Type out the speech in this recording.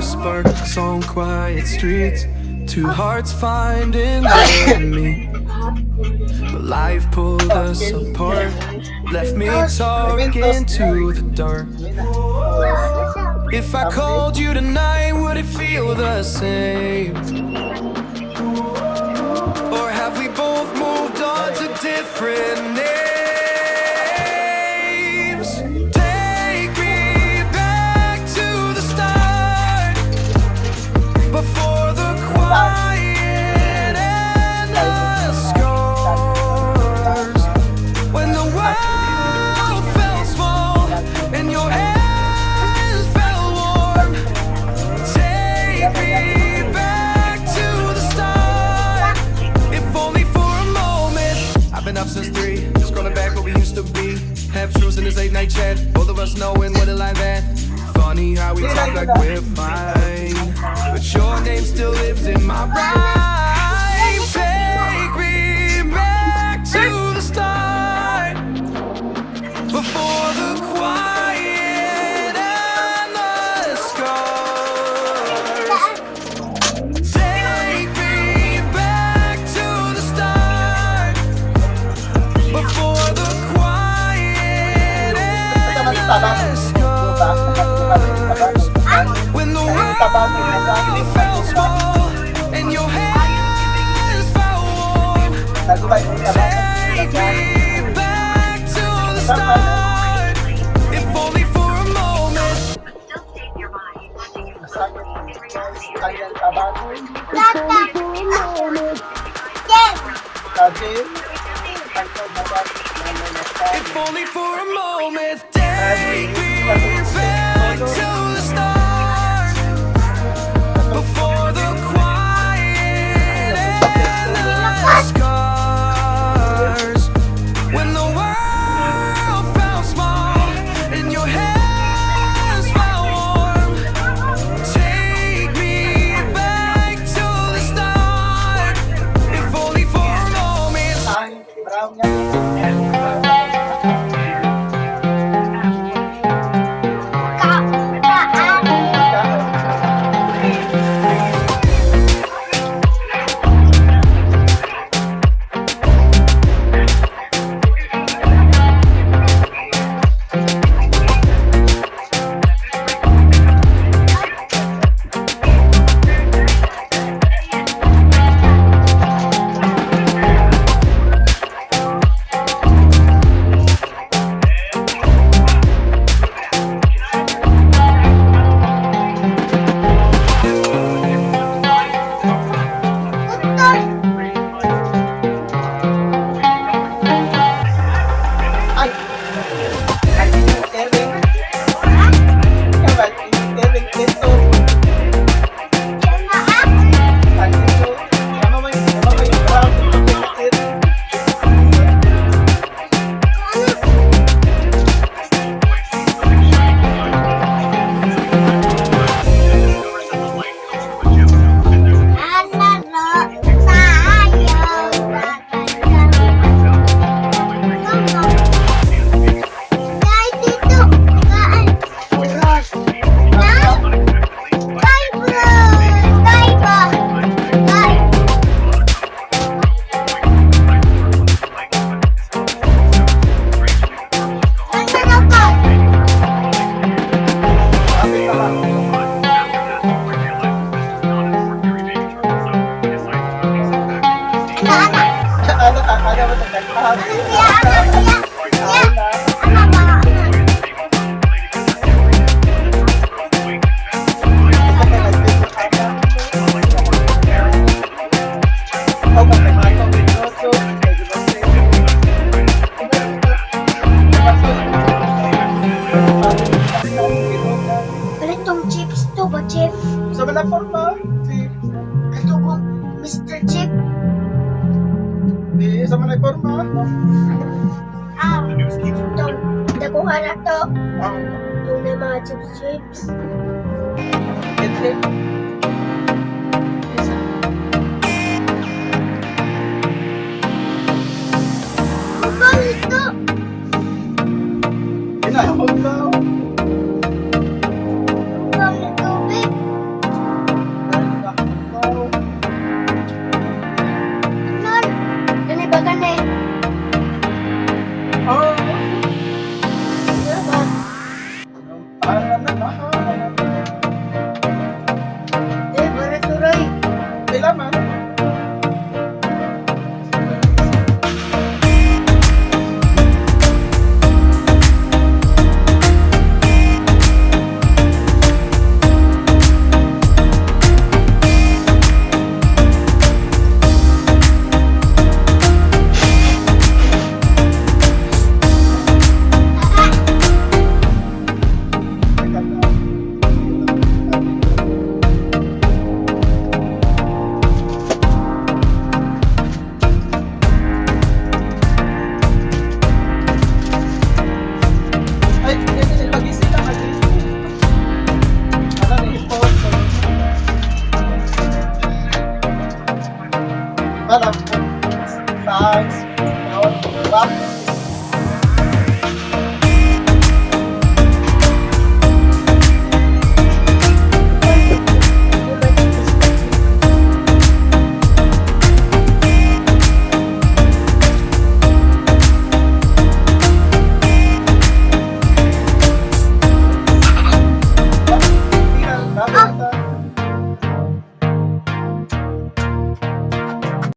sparks on quiet streets. Two hearts finding their me. But life pulled us apart, left me talking to the dark. If I called you tonight, would it feel the same? Or have we both moved on to different names? Take me back to the start, before the quiet and the scars. When the world felt small and your hands felt warm. Take me back to the start, if only for a moment. I've been up since 3, scrolling back where we used to be. Half truths in this late night chat, both of us knowing what it like that. Funny how we talk like we're fine, but your name still lives in my rhyme. Take me back to the start, before the quiet and the scars. Take me back to the start, before the quiet and the scars. When the world felt small and your hands felt warm. Take me back to the start, if only for a moment. If only for a moment. Take me back to the start, before the quiet and the scars. When the world felt small and your hands felt warm. Take me back to the start, if only for a moment. Mr. Chip. Di sa manay porma. Ito, nakuha na to. Ang Ito na mga chips. Edlin. Ano ito? Hinahod daw. From the tubig. Anak ko. Thanks. Now,